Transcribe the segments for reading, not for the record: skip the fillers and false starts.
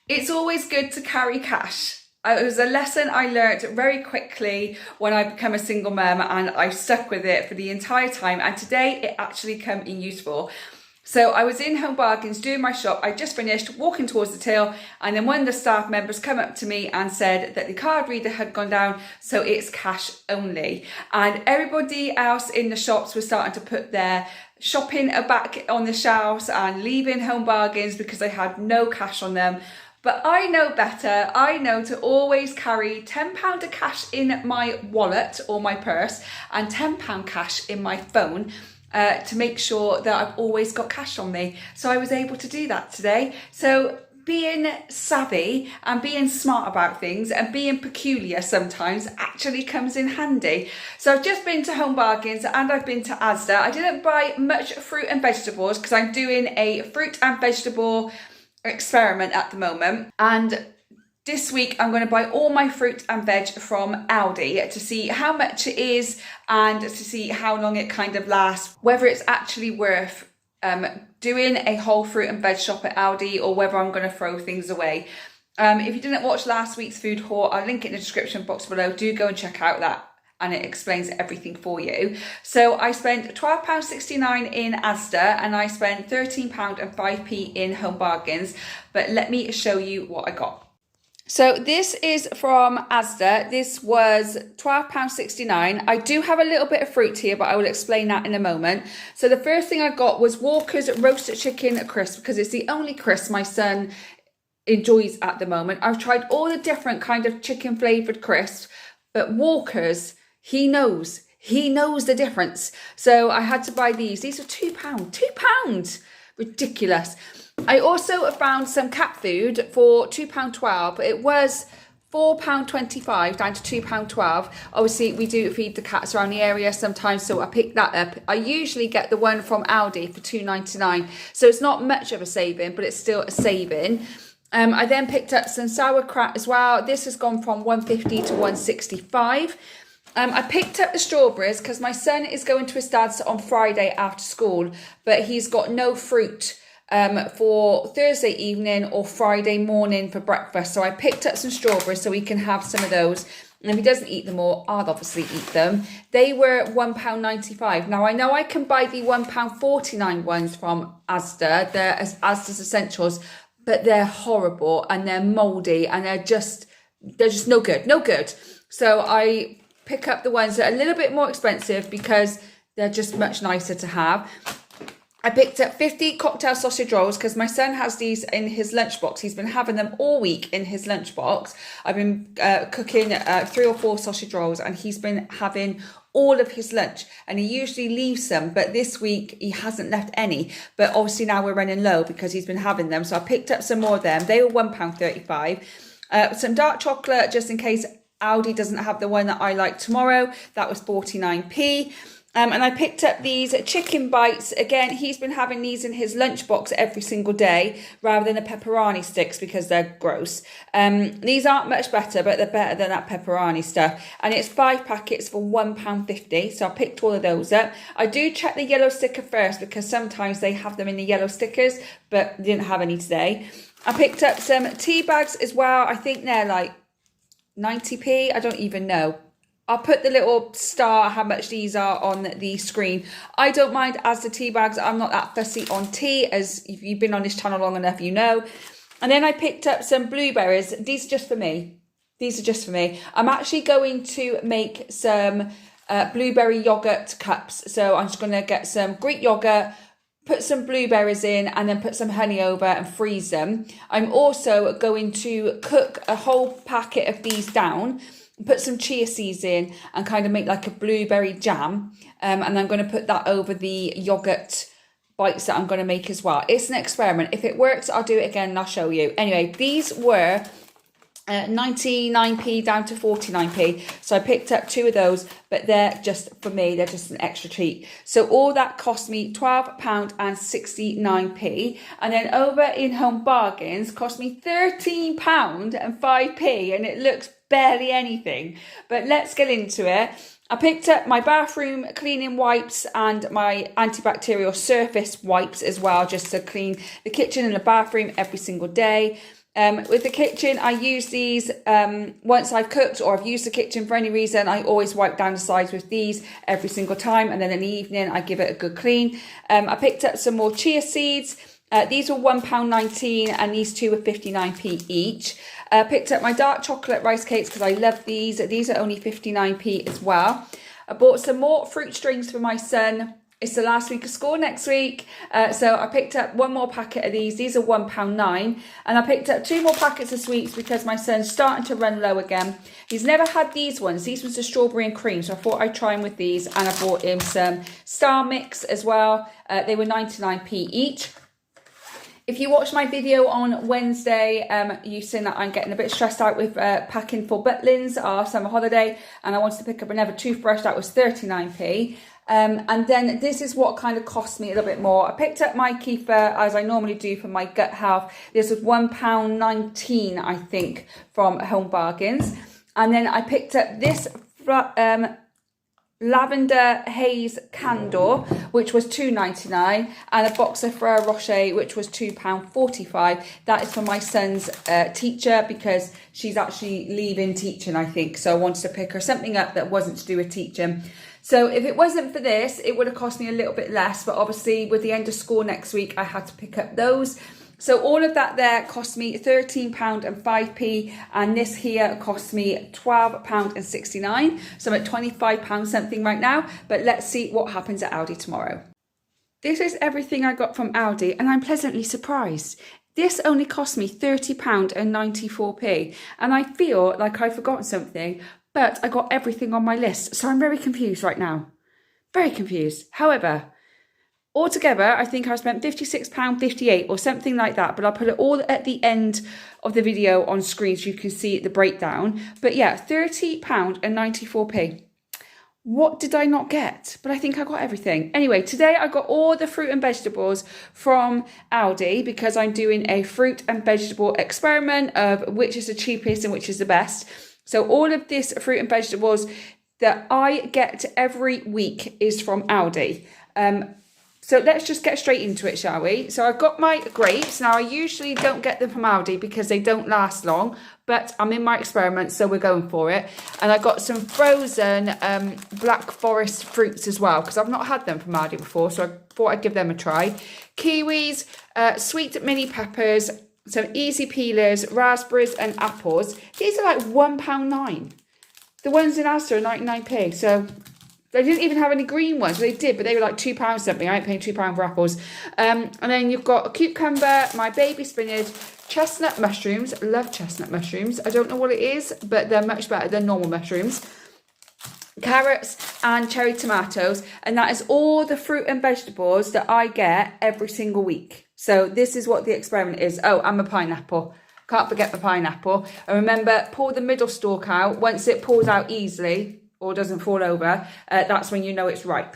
It's always good to carry cash. It was a lesson I learnt very quickly when I became a single mum, and I've stuck with it for the entire time, and today it actually came in useful. So I was in Home Bargains doing my shop. I just finished walking towards the till, and then one of the staff members came up to me and said that the card reader had gone down, so it's cash only. And everybody else in the shops was starting to put their shopping back on the shelves and leaving Home Bargains because they had no cash on them. But I know better. I know to always carry £10 of cash in my wallet or my purse and £10 cash in my phone to make sure that I've always got cash on me. So I was able to do that today. So being savvy and being smart about things and being peculiar sometimes actually comes in handy. So I've just been to Home Bargains and I've been to Asda. I didn't buy much fruit and vegetables because I'm doing a fruit and vegetable experiment at the moment, and this week I'm going to buy all my fruit and veg from Aldi to see how much it is and to see how long it kind of lasts, whether it's actually worth doing a whole fruit and veg shop at Aldi or whether I'm going to throw things away. If you didn't watch last week's food haul, I'll link it in the description box below. Do go and check out that, and it explains everything for you. So I spent £12.69 in Asda and I spent £13.05 in Home Bargains. But let me show you what I got. So this is from Asda. This was £12.69. I do have a little bit of fruit here, but I will explain that in a moment. So the first thing I got was Walker's roasted chicken crisp, because it's the only crisp my son enjoys at the moment. I've tried all the different kind of chicken flavoured crisps, but Walker's, he knows the difference. So I had to buy these. These are £2. Ridiculous. I also found some cat food for £2.12. It was £4.25 down to £2.12. Obviously, we do feed the cats around the area sometimes, so I picked that up. I usually get the one from Aldi for £2.99. So it's not much of a saving, but it's still a saving. I then picked up some sauerkraut as well. This has gone from £1.50 to £1.65. I picked up the strawberries because my son is going to his dad's on Friday after school, but he's got no fruit for Thursday evening or Friday morning for breakfast. So I picked up some strawberries so he can have some of those. And if he doesn't eat them all, I'll obviously eat them. They were £1.95. Now I know I can buy the £1.49 ones from Asda. They're Asda's Essentials, but they're horrible and they're mouldy and they're just no good. So I pick up the ones that are a little bit more expensive because they're just much nicer to have. I picked up 50 cocktail sausage rolls because my son has these in his lunchbox. He's been having them all week in his lunchbox. I've been cooking 3 or 4 sausage rolls and he's been having all of his lunch, and he usually leaves some, but this week he hasn't left any. But obviously now we're running low because he's been having them. So I picked up some more of them. They were £1.35. Some dark chocolate just in case Aldi doesn't have the one that I like tomorrow. That was 49p. And I picked up these chicken bites. Again, he's been having these in his lunchbox every single day rather than the pepperoni sticks because they're gross. These aren't much better, but they're better than that pepperoni stuff. And it's 5 packets for £1.50. So I picked all of those up. I do check the yellow sticker first because sometimes they have them in the yellow stickers, but didn't have any today. I picked up some tea bags as well. I think they're like 90p. I don't even know. I'll put the little star, how much these are on the screen. I don't mind Asda tea bags. I'm not that fussy on tea, as if you've been on this channel long enough, you know. And then I picked up some blueberries. These are just for me. I'm actually going to make some blueberry yogurt cups. So I'm just going to get some Greek yogurt, put some blueberries in, and then put some honey over and freeze them. I'm also going to cook a whole packet of these down, put some chia seeds in and kind of make like a blueberry jam. And I'm going to put that over the yogurt bites that I'm going to make as well. It's an experiment. If it works, I'll do it again and I'll show you. Anyway, these were 99p down to 49p. So I picked up 2 of those, but they're just for me, they're just an extra treat. So all that cost me £12.69. And then over in Home Bargains cost me £13.05, and it looks barely anything. But let's get into it. I picked up my bathroom cleaning wipes and my antibacterial surface wipes as well, just to clean the kitchen and the bathroom every single day. With the kitchen, I use these once I've cooked or I've used the kitchen for any reason. I always wipe down the sides with these every single time, and then in the evening I give it a good clean. I picked up some more chia seeds. These were £1.19 and these two were 59p each. Picked up my dark chocolate rice cakes because I love these. These are only 59p as well. I bought some more fruit strings for my son. It's the last week of school next week. So I picked up one more packet of these. These are £1.9. And I picked up 2 more packets of sweets because my son's starting to run low again. He's never had these ones. These ones are strawberry and cream. So I thought I'd try him with these. And I bought him some Star Mix as well. They were 99p each. If you watched my video on Wednesday, you've seen that I'm getting a bit stressed out with packing for Butlins, our summer holiday. And I wanted to pick up another toothbrush. That was 39p. And then this is what kind of cost me a little bit more. I picked up my kefir as I normally do for my gut health. This was £1.19, I think, from Home Bargains. And then I picked up this lavender haze candle, which was £2.99, and a box of Ferrero Rocher, which was £2.45. That is for my son's teacher because she's actually leaving teaching, I think. So I wanted to pick her something up that wasn't to do with teaching. So if it wasn't for this, it would have cost me a little bit less. But obviously with the end of school next week, I had to pick up those. So all of that there cost me £13 and 5p. And this here cost me £12 and 69. So I'm at £25 something right now. But let's see what happens at Aldi tomorrow. This is everything I got from Aldi and I'm pleasantly surprised. This only cost me £30 and 94p. And I feel like I've forgotten something. But I got everything on my list, so I'm very confused right now. Very confused. However, altogether, I think I spent £56.58 or something like that, but I'll put it all at the end of the video on screen so you can see the breakdown. But yeah, £30 and 94p. What did I not get? But I think I got everything. Anyway, today I got all the fruit and vegetables from Aldi because I'm doing a fruit and vegetable experiment of which is the cheapest and which is the best. So all of this fruit and vegetables that I get every week is from Aldi. So let's just get straight into it, shall we? So I've got my grapes. Now, I usually don't get them from Aldi because they don't last long, but I'm in my experiment, so we're going for it. And I got some frozen Black Forest fruits as well because I've not had them from Aldi before, so I thought I'd give them a try. Kiwis, sweet mini peppers, some easy peelers, raspberries and apples. These are like £1.9. The ones in Asda are 99p. So they didn't even have any green ones. They did, but they were like £2 something. I ain't paying £2 for apples. And then you've got a cucumber, my baby spinach, chestnut mushrooms. Love chestnut mushrooms. I don't know what it is, but they're much better than normal mushrooms. Carrots and cherry tomatoes, and that is all the fruit and vegetables that I get every single week. So this is what the experiment is. Oh, and my pineapple. Can't forget the pineapple. And remember, pull the middle stalk out. Once it pulls out easily or doesn't fall over, that's when you know it's ripe.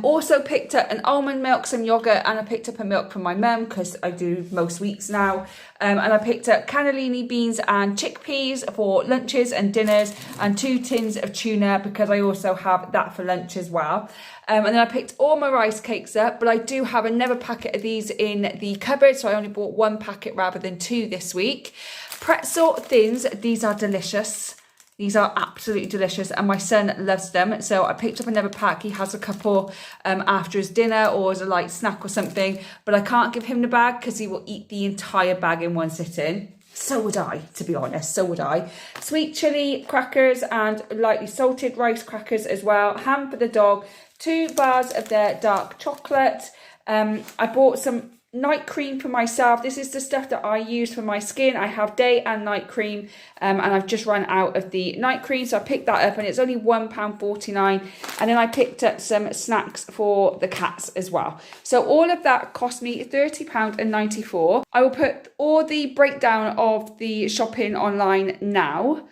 Also picked up an almond milk, some yogurt, and I picked up a milk from my mum because I do most weeks now. And I picked up cannellini beans and chickpeas for lunches and dinners, and 2 tins of tuna because I also have that for lunch as well. And then I picked all my rice cakes up, but I do have another packet of these in the cupboard, so I only bought 1 packet rather than 2 this week. Pretzel thins, these are delicious. These are absolutely delicious and my son loves them. So I picked up another pack. He has a couple after his dinner or as a light snack or something. But I can't give him the bag because he will eat the entire bag in one sitting. So would I, to be honest, so would I. Sweet chilli crackers and lightly salted rice crackers as well. Ham for the dog. 2 bars of their dark chocolate. I bought some night cream for myself. This is the stuff that I use for my skin. I have day and night cream and I've just run out of the night cream, so I picked that up and it's only £1.49. And then I picked up some snacks for the cats as well. So all of that cost me £30 and 94. I will put all the breakdown of the shopping online now,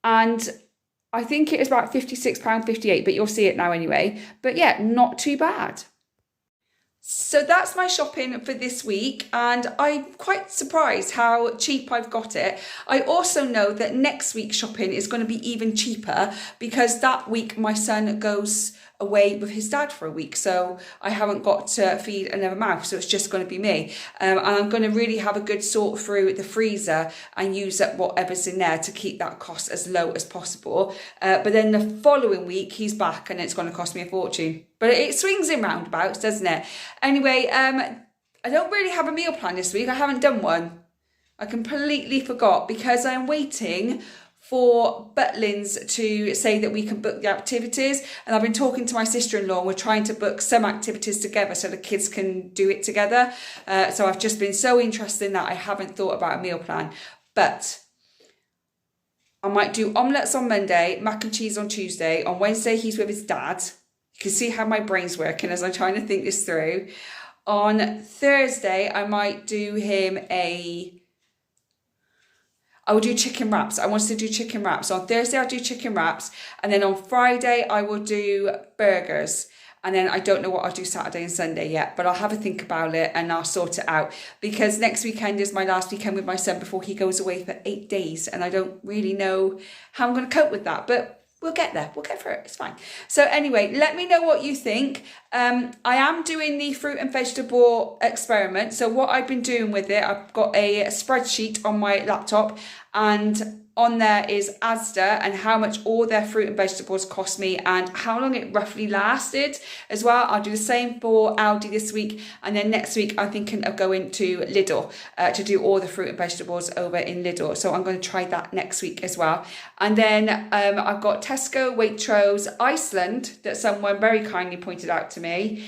and I think it is about £56.58, but you'll see it now anyway. But yeah, not too bad. So that's my shopping for this week, and I'm quite surprised how cheap I've got it. I also know that next week's shopping is going to be even cheaper because that week my son goes away with his dad for a week, so I haven't got to feed another mouth, so it's just going to be me. And I'm going to really have a good sort through the freezer and use up whatever's in there to keep that cost as low as possible. But then the following week he's back and it's going to cost me a fortune. But it swings in roundabouts, doesn't it? Anyway, I don't really have a meal plan this week. I haven't done one. I completely forgot because I'm waiting for Butlins to say that we can book the activities, and I've been talking to my sister-in-law and we're trying to book some activities together so the kids can do it together. So I've just been so interested in that I haven't thought about a meal plan. But I might do omelettes on Monday, mac and cheese on Tuesday. On Wednesday he's with his dad. You can see how my brain's working as I'm trying to think this through. On Thursday I might do him I will do chicken wraps. I wanted to do chicken wraps. So on Thursday, I'll do chicken wraps. And then on Friday, I will do burgers. And then I don't know what I'll do Saturday and Sunday yet, but I'll have a think about it and I'll sort it out. Because next weekend is my last weekend with my son before he goes away for 8 days. And I don't really know how I'm going to cope with that. But we'll get there. We'll get through it. It's fine. So anyway, let me know what you think. I am doing the fruit and vegetable experiment. So what I've been doing with it, I've got a spreadsheet on my laptop, and on there is Asda and how much all their fruit and vegetables cost me and how long it roughly lasted as well. I'll do the same for Aldi this week, and then next week I'm thinking of going to Lidl to do all the fruit and vegetables over in Lidl. So I'm going to try that next week as well. And then I've got Tesco, Waitrose, Iceland that someone very kindly pointed out to me,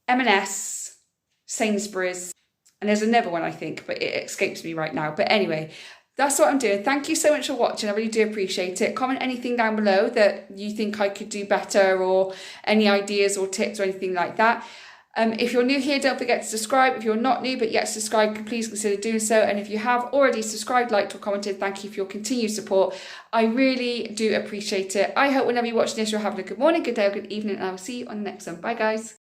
M&S, Sainsbury's, and there's another one I think, but it escapes me right now. But anyway, that's what I'm doing. Thank you so much for watching. I really do appreciate it. Comment anything down below that you think I could do better, or any ideas or tips or anything like that. If you're new here, don't forget to subscribe. If you're not new but yet subscribed, please consider doing so. And if you have already subscribed, liked or commented, thank you for your continued support. I really do appreciate it. I hope whenever you're watching this, you're having a good morning, good day or good evening, and I will see you on the next one. Bye guys.